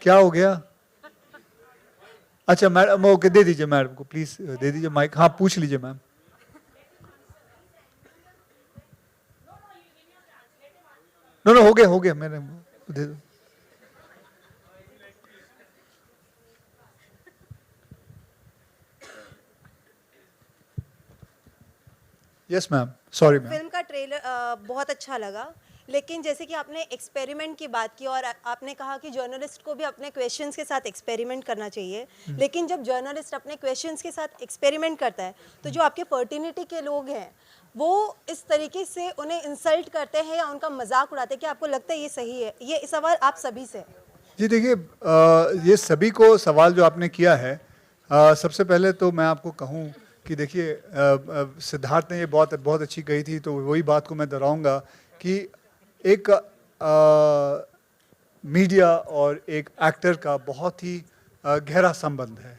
क्या हो गया? अच्छा मैडम, ओके, दे दीजिए मैडम को, प्लीज दे दीजिए माइक। हाँ, पूछ लीजिए मैम। नो हो गया मैंने दे दो। Yes ma'am, sorry ma'am. Film का ट्रेलर बहुत अच्छा लगा, लेकिन जैसे कि आपने एक्सपेरिमेंट की बात की और आपने कहा कि जर्नलिस्ट को भी अपने क्वेश्चंस के साथ एक्सपेरिमेंट करना चाहिए, लेकिन जब जर्नलिस्ट अपने क्वेश्चंस के साथ एक्सपेरिमेंट करता है तो जो आपके फर्टिनिटी के लोग हैं वो इस तरीके से उन्हें इंसल्ट करते हैं या उनका मजाक उड़ाते हैं कि आपको लगता है ये सही है? ये सवाल आप सभी से। जी देखिए, ये सभी को सवाल जो आपने किया है, सबसे पहले तो मैं आपको कहूँ कि देखिए, सिद्धार्थ ने ये बहुत अच्छी कही थी, तो वही बात को मैं दोहराऊंगा कि एक मीडिया और एक एक्टर का बहुत ही गहरा संबंध है,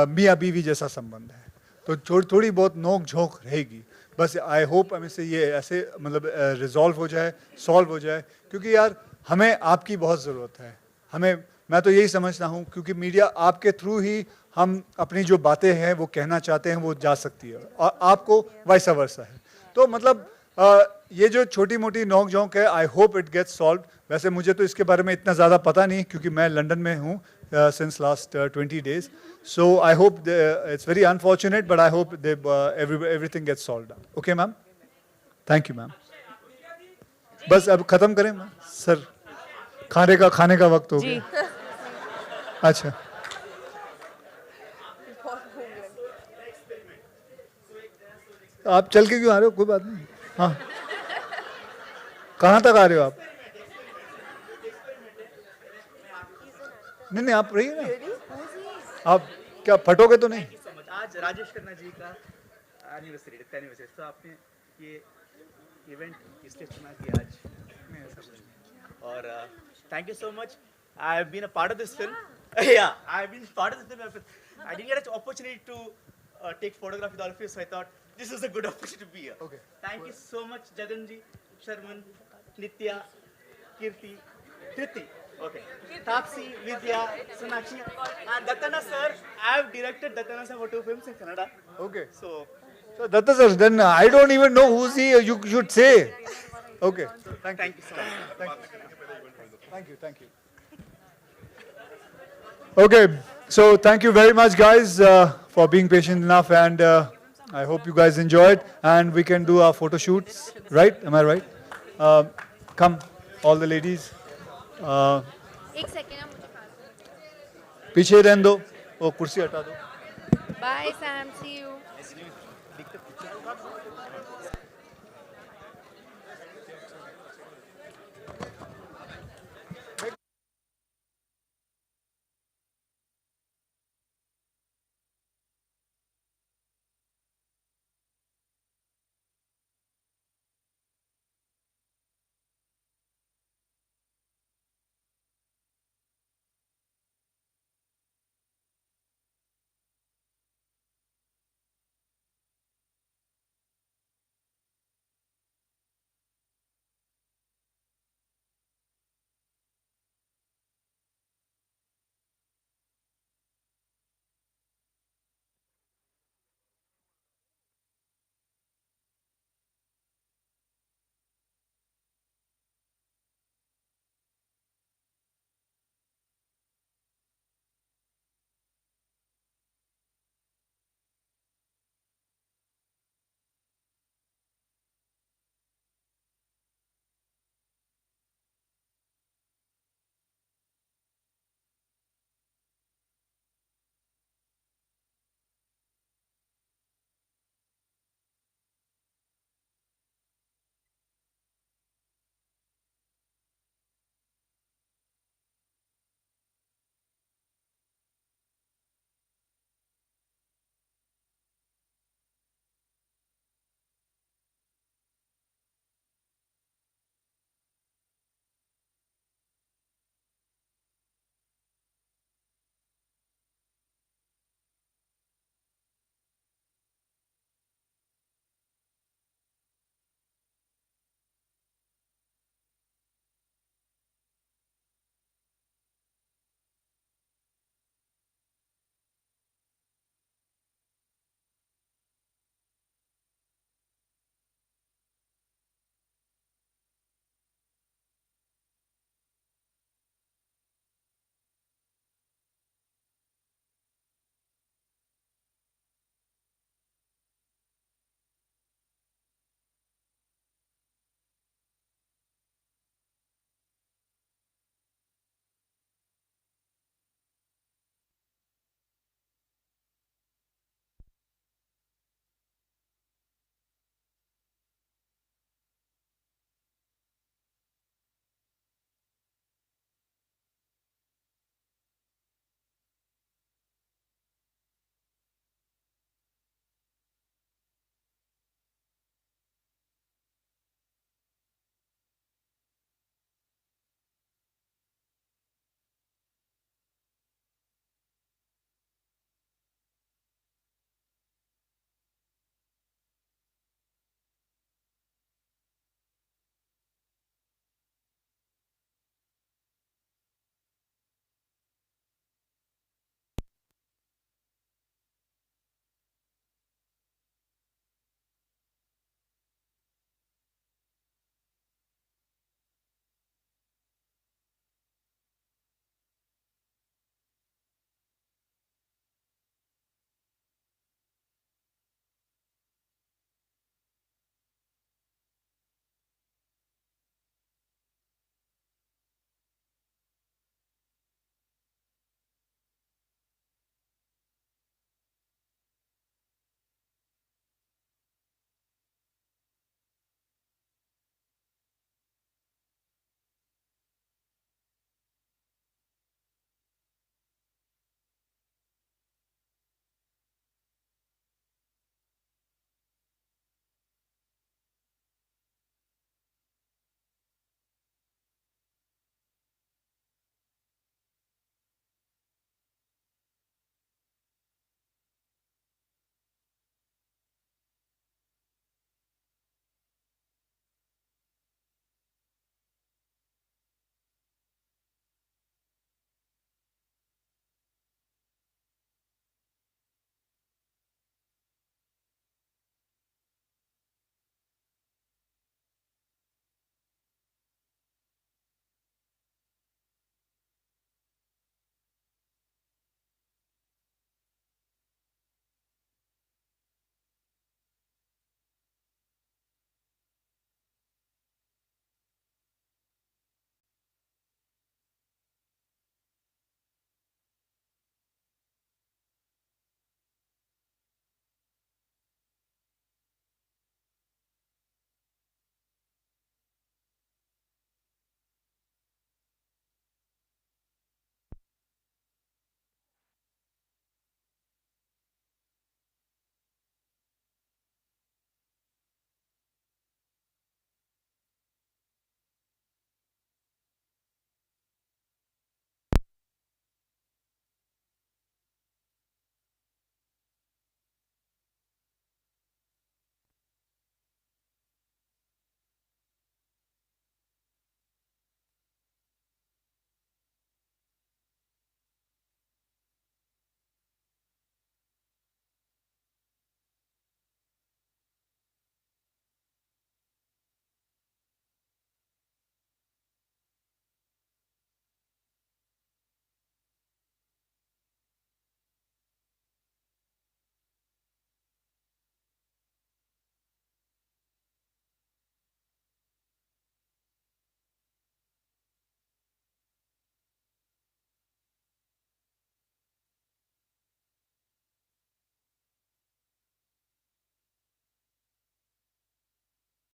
मियाँ बीवी जैसा संबंध है। तो थोड़ी बहुत नोक झोंक रहेगी, बस आई होप हमें से ये ऐसे मतलब रिजॉल्व हो जाए, सॉल्व हो जाए, क्योंकि यार हमें आपकी बहुत ज़रूरत है। मैं तो यही समझता हूँ, क्योंकि मीडिया आपके थ्रू ही हम अपनी जो बातें हैं वो कहना चाहते हैं वो जा सकती है, और आपको वाइस वर्सा है। तो मतलब ये जो छोटी मोटी नोक झोंक है, I hope it gets solve. वैसे मुझे तो इसके बारे में इतना ज़्यादा पता नहीं, क्योंकि मैं लंदन में हूँ since last 20 days. So I hope it's very unfortunate, but I hope everything gets solved. Okay, ma'am? Thank you, ma'am. बस अब खत्म करें मैम? सर, खाने का वक्त हो गया। अच्छा, आप चल के क्यों आ रहे हो? कोई बात नहीं। हाँ, कहाँ तक आ रहे हो आप? नहीं, आप रहिए ना। आप क्या फटोगे तो नहीं? आज राजेश खन्ना जी का एनिवर्सरी, डेथ एनिवर्सरी, तो आपने ये इवेंट इसलिए चुना कि आज, और thank you so much. I have been a part of this film Yeah, I've been part of the film. I didn't get an opportunity to take photograph with all of you, so I thought this is a good opportunity to be here. Okay. Thank you so much, Jaganji, Sharman, Nitya, Kirti, Kriti. Okay. Tapsi, Vidya, Sonakshi, and Dattana sir. I have directed Dattana sir for 2 films in Kannada. Okay. So, Datta sir, then I don't even know who's he. You should say. Okay. thank you so much. Thank you. Okay, so thank you very much, guys, for being patient enough, and I hope you guys enjoy it, and we can do our photo shoots, right? Am I right? Come, all the ladies. एक सेकेंड ना मुझे पास पीछे रहने दो, वो कुर्सी हटा दो. By Sam C you